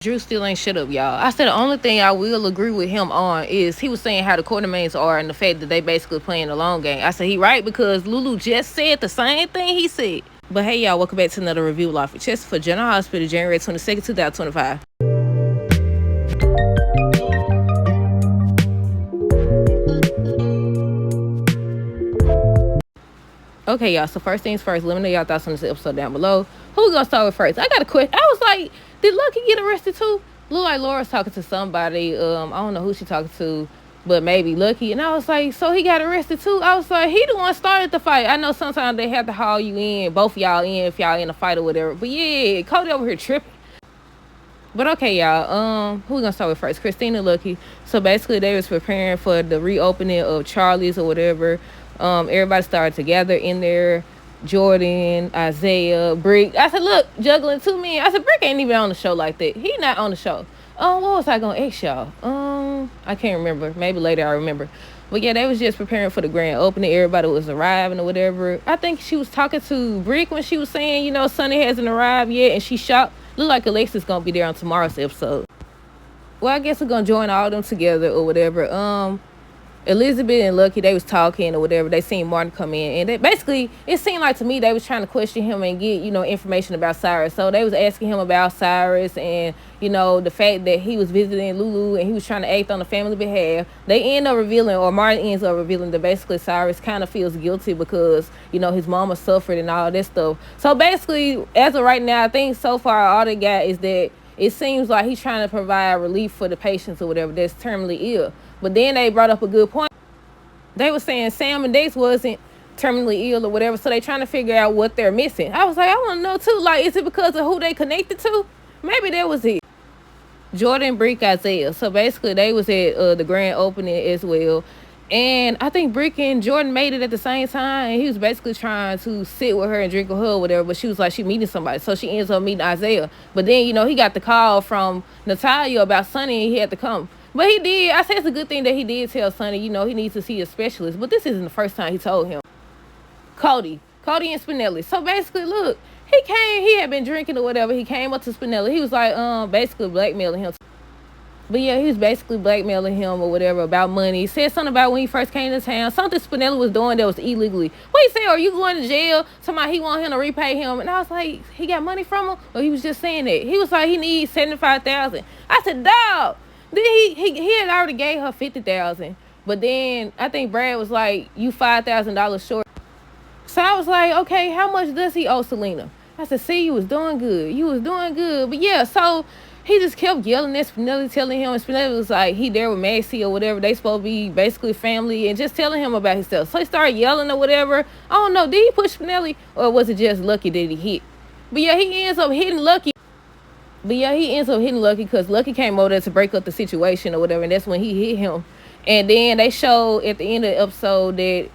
Drew still ain't shut up, y'all. I said the only thing I will agree with him on is he was saying how the quartermains are and the fact that they basically playing the long game. I said he right because Lulu just said the same thing he said. But hey, y'all, welcome back to another review of Life with Chess for General Hospital, January 22nd, 2025. Okay, y'all, so first things first, let me know y'all thoughts on this episode down below. Who gonna start with first? I got a question. I was like, did Lucky get arrested too? Look like Laura's talking to somebody. I don't know who she talking to, but maybe Lucky. And I was like, so he got arrested too? I was like, he the one started the fight. I know sometimes they have to haul you in, both of y'all in, if y'all in a fight or whatever. But yeah, Cody over here tripping. But okay, y'all, who we gonna start with first? Christina, Lucky. So basically they was preparing for the reopening of Charlie's or whatever. Everybody started together in there. Jordan, Isaiah, Brick. I said, look, juggling 2 men. I said, Brick ain't even on the show like that. He not on the show. What was I gonna ask y'all? I can't remember. Maybe later I remember. But yeah, they was just preparing for the grand opening. Everybody was arriving or whatever. I think she was talking to Brick when she was saying, you know, Sonny hasn't arrived yet, and she shocked. Look like Alexis gonna be there on tomorrow's episode. Well, I guess we're gonna join all of them together or whatever. Elizabeth and Lucky, they was talking or whatever. They seen Martin come in, and they, basically it seemed like to me they was trying to question him and get, you know, information about Cyrus. So they was asking him about Cyrus and, you know, the fact that he was visiting Lulu and he was trying to act on the family behalf. They end up revealing, or Martin ends up revealing, that basically Cyrus kind of feels guilty because, you know, his mama suffered and all that stuff. So basically, as of right now, I think so far all they got is that it seems like he's trying to provide relief for the patients or whatever that's terminally ill. But then they brought up a good point. They were saying Sam and Dace wasn't terminally ill or whatever, so they trying to figure out what they're missing. I was like, I want to know too. Like, is it because of who they connected to? Maybe that was it. Jordan, Brick, Isaiah. So basically, they was at the grand opening as well. And I think Brick and Jordan made it at the same time. And he was basically trying to sit with her and drink with her or whatever. But she was like, she meeting somebody. So she ends up meeting Isaiah. But then, you know, he got the call from Natalia about Sonny and he had to come. But he did. I said it's a good thing that he did tell Sonny, you know, he needs to see a specialist. But this isn't the first time he told him. Cody and Spinelli. So basically, look, he had been drinking or whatever. He came up to Spinelli. He was like, basically blackmailing him. But yeah, he was basically blackmailing him or whatever about money. He said something about when he first came to town, something Spinelli was doing that was illegally. What he said, are you going to jail? Somebody, he want him to repay him. And I was like, he got money from him? Or he was just saying that? He was like, he needs $75,000. I said, dog. Then he had already gave her $50,000. But then I think Brad was like, you $5,000 short. So I was like, okay, how much does he owe Selena? I said, see, you was doing good. But yeah, so he just kept yelling at Spinelli, telling him, and Spinelli was like, he there with Maxie or whatever. They supposed to be basically family, and just telling him about himself. So he started yelling or whatever. I don't know, did he push Spinelli, or was it just Lucky that he hit? But yeah, he ends up hitting Lucky because Lucky came over there to break up the situation or whatever, and that's when he hit him. And then they showed at the end of the episode that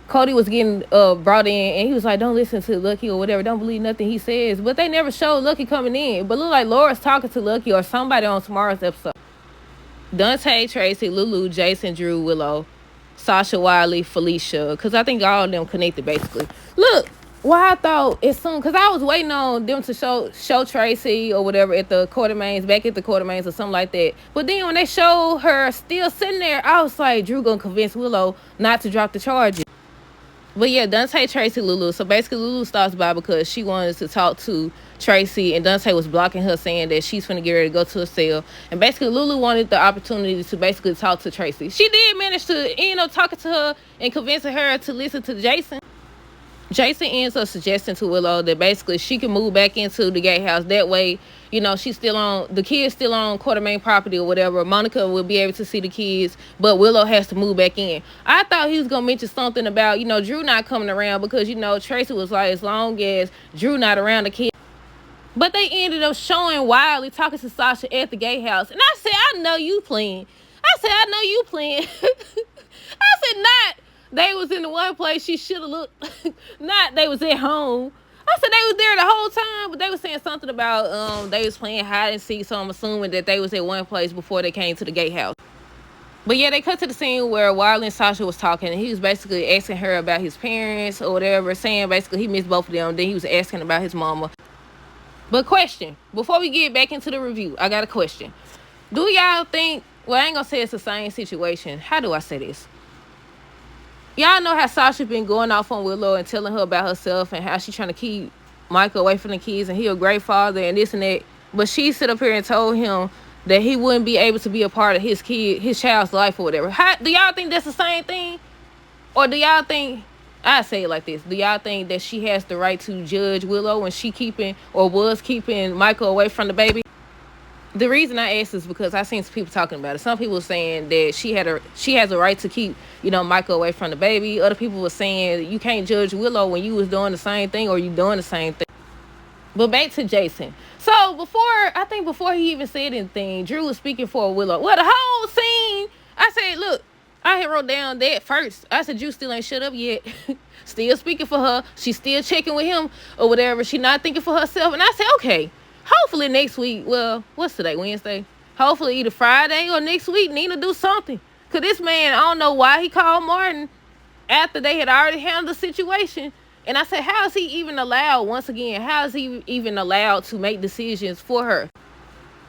Cody was getting brought in, and he was like, don't listen to Lucky or whatever. Don't believe nothing he says. But they never showed Lucky coming in. But look like Laura's talking to Lucky or somebody on tomorrow's episode. Dante, Tracy, Lulu, Jason, Drew, Willow, Sasha, Wiley, Felicia. Because I think all of them connected, basically. Look, why I thought it's soon. Because I was waiting on them to show Tracy or whatever at the Quartermains, back at the Quartermains or something like that. But then when they showed her still sitting there, I was like, Drew going to convince Willow not to drop the charges. But yeah, Dante, Tracy, Lulu. So basically, Lulu stops by because she wanted to talk to Tracy, and Dante was blocking her, saying that she's finna get ready to go to a cell. And basically, Lulu wanted the opportunity to basically talk to Tracy. She did manage to end up talking to her and convincing her to listen to Jason. Jason ends up suggesting to Willow that basically she can move back into the gatehouse. That way, you know, the kids still on Quartermain property or whatever. Monica will be able to see the kids, but Willow has to move back in. I thought he was going to mention something about, you know, Drew not coming around because, you know, Tracy was like, as long as Drew not around the kids. But they ended up showing Wiley talking to Sasha at the gatehouse. And I said, I know you playing. I said, not they was in the one place she should have looked. Not they was at home. I said they was there the whole time, but they was saying something about they was playing hide and seek, so I'm assuming that they was at one place before they came to the gatehouse. But yeah, they cut to the scene where Wiley and Sasha was talking, and he was basically asking her about his parents or whatever, saying basically he missed both of them. Then he was asking about his mama. But question, before we get back into the review, I got a question. Do y'all think, well, I ain't gonna say it's the same situation. How do I say this? Y'all know how Sasha been going off on Willow and telling her about herself and how she trying to keep Michael away from the kids and he a great father and this and that. But she sit up here and told him that he wouldn't be able to be a part of his child's life or whatever. How do y'all think that's the same thing? Or do y'all think, I say it like this, do y'all think that she has the right to judge Willow when she keeping or was keeping Michael away from the baby? The reason I asked is because I seen some people talking about it. Some people were saying that she has a right to keep, Michael away from the baby. Other people were saying you can't judge Willow when you was doing the same thing or you doing the same thing. But back to Jason. So before he even said anything, Drew was speaking for Willow. Well, the whole scene, I said, look, I had wrote down that first. I said, Drew still ain't shut up yet. Still speaking for her. She's still checking with him or whatever. She not thinking for herself. And I said, okay, hopefully next week, well, what's today, Wednesday? Hopefully either Friday or next week, Nina do something. Because this man, I don't know why he called Martin after they had already handled the situation. And I said, how is he even allowed, once again, how is he even allowed to make decisions for her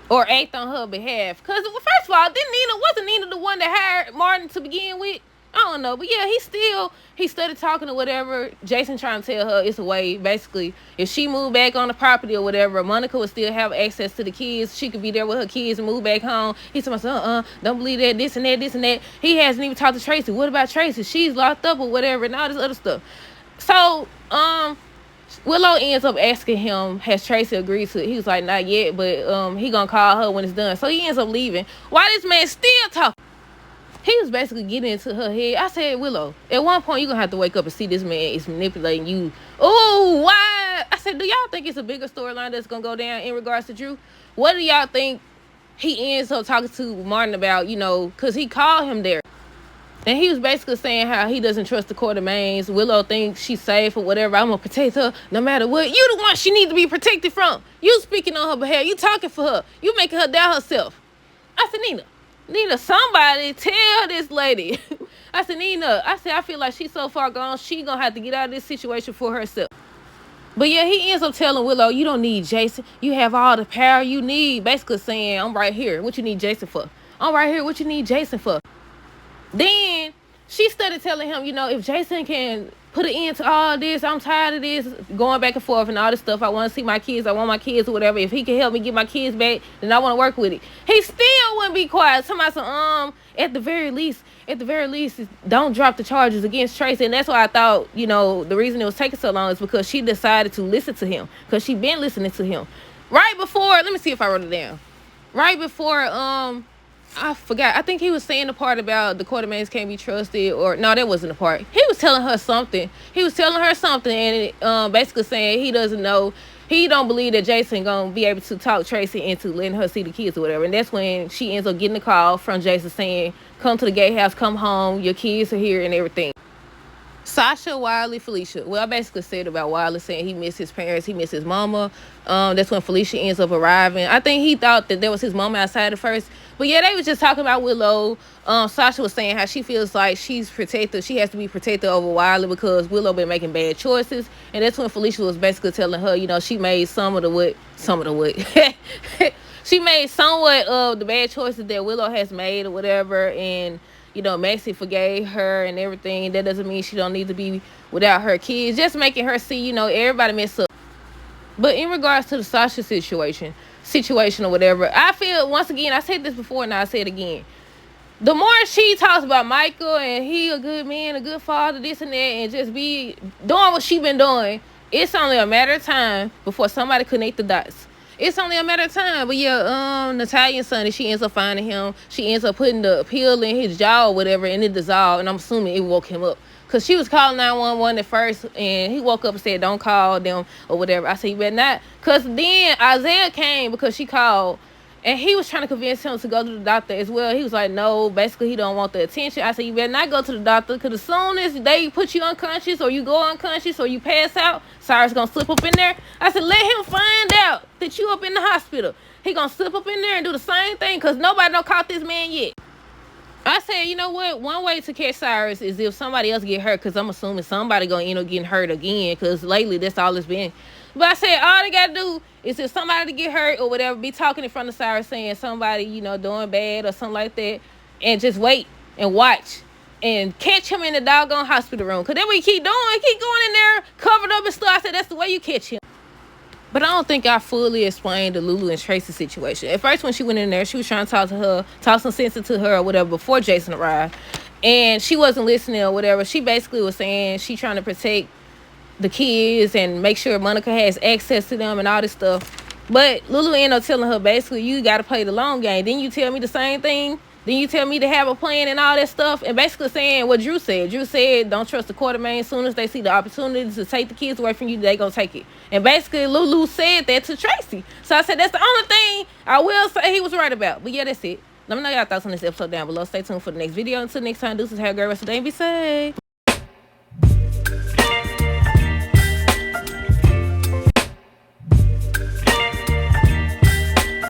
or act on her behalf? Because, first of all, wasn't Nina the one that hired Martin to begin with? I don't know. But, yeah, he started talking or whatever. Jason trying to tell her it's a way, basically, if she moved back on the property or whatever, Monica would still have access to the kids. She could be there with her kids and move back home. He's talking about, don't believe that, this and that, this and that. He hasn't even talked to Tracy. What about Tracy? She's locked up or whatever and all this other stuff. So, Willow ends up asking him, has Tracy agreed to it? He was like, not yet, but he gonna call her when it's done. So he ends up leaving. Why this man still talking? He was basically getting into her head. I said, Willow, at one point you're gonna have to wake up and see this man is manipulating you. Oh, why? I said, do y'all think it's a bigger storyline that's gonna go down in regards to Drew? What do y'all think he ends up talking to Martin about, because he called him there? And he was basically saying how he doesn't trust the court of mains. Willow thinks she's safe or whatever. I'm going to protect her no matter what. You the one she needs to be protected from. You speaking on her behalf. You talking for her. You making her doubt herself. I said, Nina, somebody tell this lady. I said, Nina, I feel like she's so far gone, she going to have to get out of this situation for herself. But yeah, he ends up telling Willow, you don't need Jason. You have all the power you need. Basically saying, I'm right here. What you need Jason for? I'm right here. What you need Jason for? Then she started telling him, if Jason can put an end to all this, I'm tired of this, going back and forth and all this stuff. I want to see my kids. I want my kids or whatever. If he can help me get my kids back, then I want to work with it. He still wouldn't be quiet. Somebody said, at the very least, don't drop the charges against Tracy. And that's why I thought, the reason it was taking so long is because she decided to listen to him. Because she been listening to him. Right before, let me see if I wrote it down. Right before, I forgot. I think he was saying the part about the court of mains can't be trusted, or no, that wasn't the part. He was telling her something. And basically saying he doesn't know. He don't believe that Jason gonna be able to talk Tracy into letting her see the kids or whatever. And that's when she ends up getting a call from Jason saying, "Come to the gatehouse, come home. Your kids are here and everything." Sasha, Wiley, Felicia. Well, I basically said about Wiley saying he missed his parents, he missed his mama. That's when Felicia ends up arriving. I think he thought that there was his mama outside at first. But yeah, they was just talking about Willow. Sasha was saying how she feels like she's protected. She has to be protected over Wiley because Willow been making bad choices. And that's when Felicia was basically telling her, she made some of the what. She made somewhat of the bad choices that Willow has made or whatever. And Maxie forgave her and everything. That doesn't mean she don't need to be without her kids. Just making her see, everybody mess up. But in regards to the Sasha situation or whatever, I feel, once again, I said this before and I'll say it again. The more she talks about Michael and he a good man, a good father, this and that, and just be doing what she been doing, it's only a matter of time before somebody connect the dots. It's only a matter of time. But yeah, Natalia and Sonny, she ends up finding him. She ends up putting the pill in his jaw or whatever, and it dissolved. And I'm assuming it woke him up. Because she was calling 911 at first, and he woke up and said, don't call them or whatever. I said, you better not. Because then Isaiah came because she called, and he was trying to convince him to go to the doctor as well. He was like, no, basically he don't want the attention. I said, you better not go to the doctor, because as soon as they put you unconscious or you go unconscious or you pass out, Cyrus going to slip up in there. I said, let him find out that you up in the hospital. He going to slip up in there and do the same thing, because nobody done caught this man yet. I said, you know what? One way to catch Cyrus is if somebody else get hurt, because I'm assuming somebody going to end up getting hurt again, because lately that's all it's been. But I said all they gotta do is if somebody get hurt or whatever, be talking in front of Cyrus saying somebody, doing bad or something like that, and just wait and watch and catch him in the doggone hospital room. Cause then we keep going in there covered up and stuff. I said that's the way you catch him. But I don't think I fully explained the Lulu and Tracy situation. At first, when she went in there, she was trying to talk to her, talk some sense into her or whatever before Jason arrived. And she wasn't listening or whatever. She basically was saying she trying to protect the kids and make sure Monica has access to them and all this stuff. But Lulu ended up telling her basically you got to play the long game. Then you tell me the same thing. Then you tell me to have a plan and all that stuff. And basically saying what Drew said. Drew said don't trust the Quartermain. As soon as they see the opportunity to take the kids away from you, they going to take it. And basically Lulu said that to Tracy. So I said that's the only thing I will say he was right about. But yeah, that's it. Let me know y'all thoughts on this episode down below. Stay tuned for the next video. Until next time, deuces, have a great rest of the day and be safe.